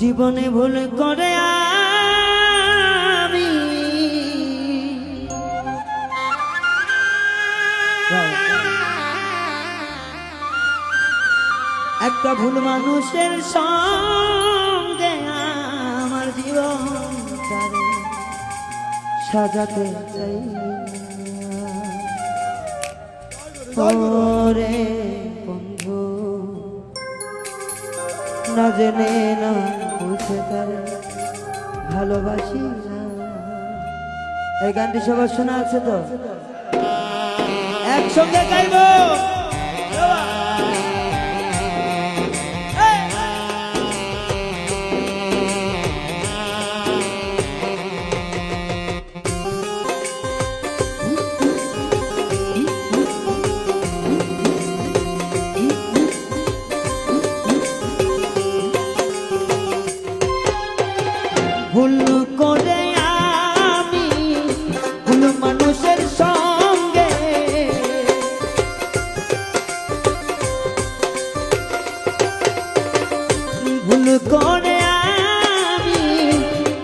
জীবনে ভুল করে আমি একটা ভুল মানুষের সঙ্গে আমার জীবন সাজাতে চাই ওরে বন্ধু না জেনে না বুঝে তারে ভালোবাসি না। এই গানটি সবার শোনা আছে তো? একসঙ্গে গাইব। ভুল করে আমি ভুল মানুষের সঙ্গে ভুল করে আমি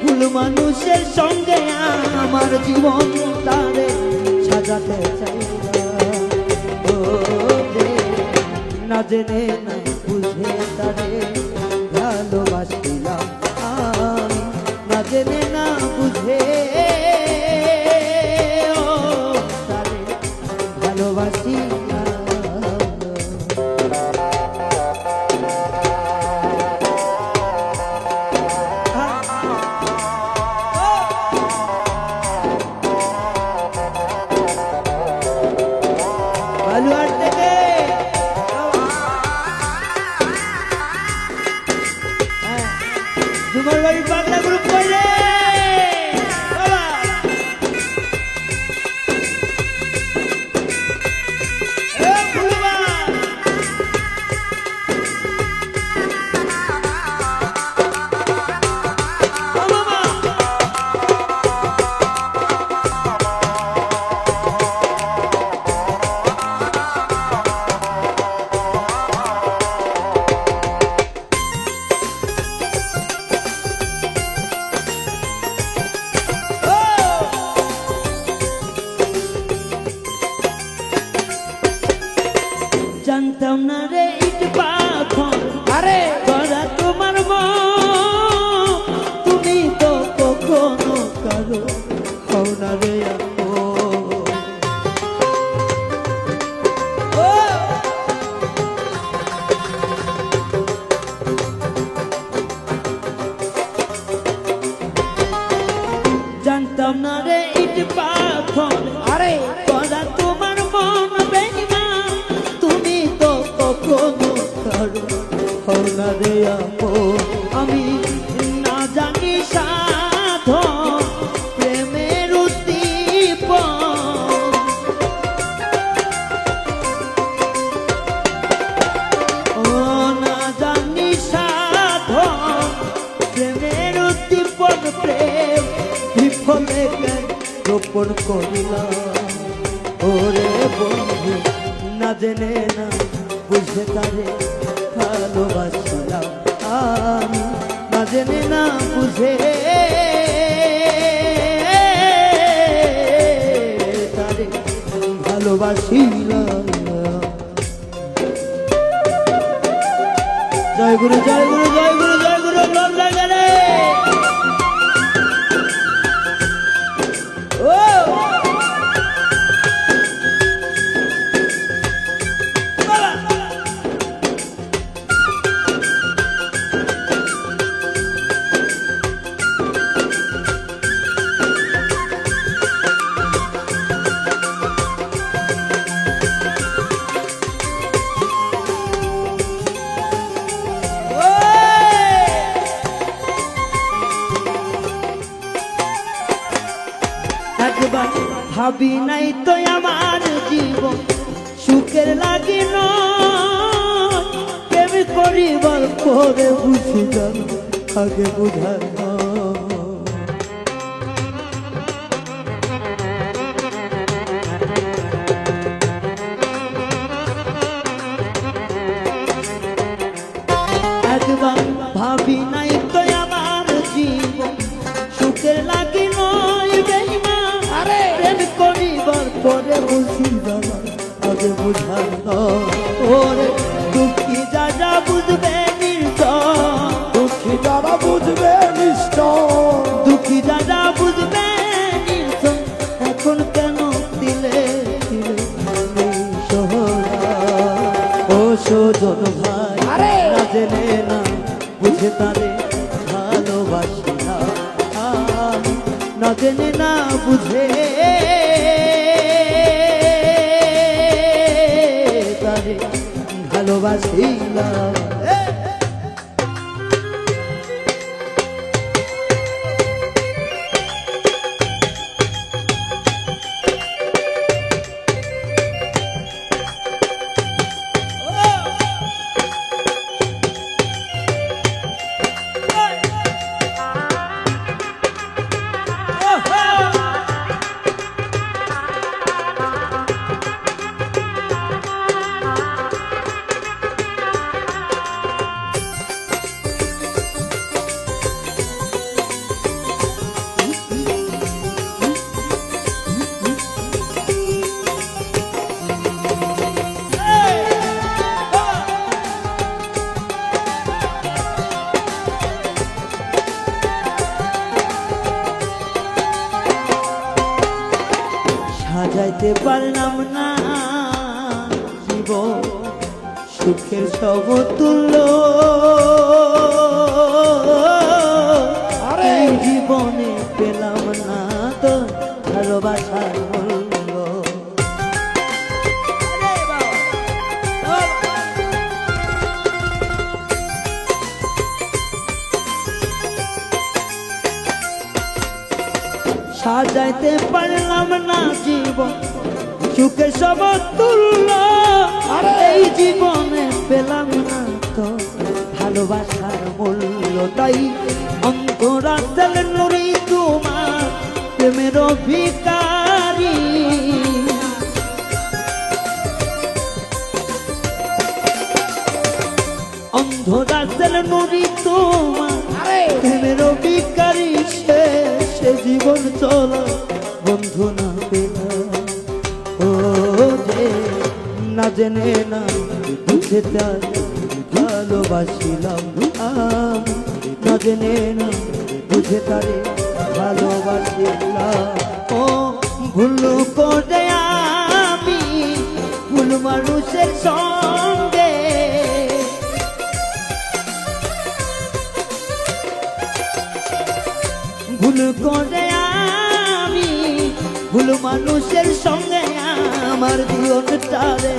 ভুল মানুষের সঙ্গে আমার জীবন তারে সাজাতে চাই না জেনে না বুঝে তারে ভালোবাসিলাম না জেনে না বুঝে তারে ভালোবাসি না। বালুয়ার থেকে তোমার বাড়ি পাগলা গ্রুপ করে জানতাম না রে ইট পাথর আরে করা তোমার মন তুমি তো কখনো কারো হও না রে জানতাম না রে ইট পাথর আরে করা তোমার মন বেঈমান তুমি তো কখনো কারো হও না রে আমি না জানি সাধন প্রেমের উদ্দীপন ও না জানি সাধন প্রেমের উদ্দীপন প্রেম বিফলে রোপণ করিলাম ওরে বন্ধু না জেনে না বুঝে তারে ভালোবাসিলাম আমি না জেনে না বুঝে তারে ভালোবাসিলাম। জয় গুরু জয় গুরু জয় গুরু জয় গুরু লোক লাগে রে ভাবি নাই তো আমার জীবন সুখের লাগিল কেমন করিবার পরে বুঝি জান আগে বুঝায় একবার ভাবি নাই তো বুঝার ওরে দুঃখী যারা বুঝবে নির্জন, দুঃখী যারা বুঝবে নিশ্চয়, দুঃখী যারা বুঝবে নির্জন, এখন কেন দিলে দিলে এই সোহরা। ও সুজন ভাই আরে! না জেনে না বুঝে তারে ভালোবাসি না, না জেনে না বুঝে তারে ভালোবাসি না। সাজাইতে পারলাম না জীবন সুখের সমতুল্য, আরে! এই জীবনে পেলাম না তো ভালোবাসার মূল্য। সাজাইতে পারলাম না জীবন সুখের সমতুল্য, আরে! এই জীবনে পেলাম না তো ভালোবাসার মূল্য। তাই অন্তরাতের নুরি তোমার প্রেমের ভিখারি, অন্ধরাতের নুরি তোমার আরে! প্রেমের ভিখারি, সে জীবন চলা বন্ধু না পেলাম। ও যে না জেনে না বুঝে তার ভালোবাসিলাম, না জেনে না বুঝে তারে ভালোবাসিলাম। ও ভুল করে আমি ভুল মানুষের সঙ্গে, ভুল করে আমি ভুল মানুষের সঙ্গে আমার জীবনটারে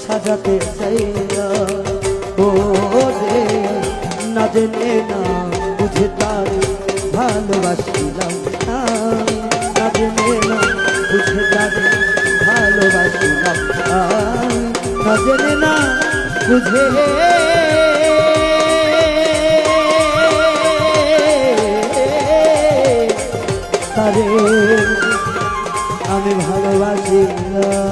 সাজাতে চাই না। ও রে না জেনে না বুঝে তারে ভালোবাসিলাম, না জেনে না বুঝে তারে ভালোবাসিলাম, না জেনে না বুঝে তারে আমি ভালোবাসি না।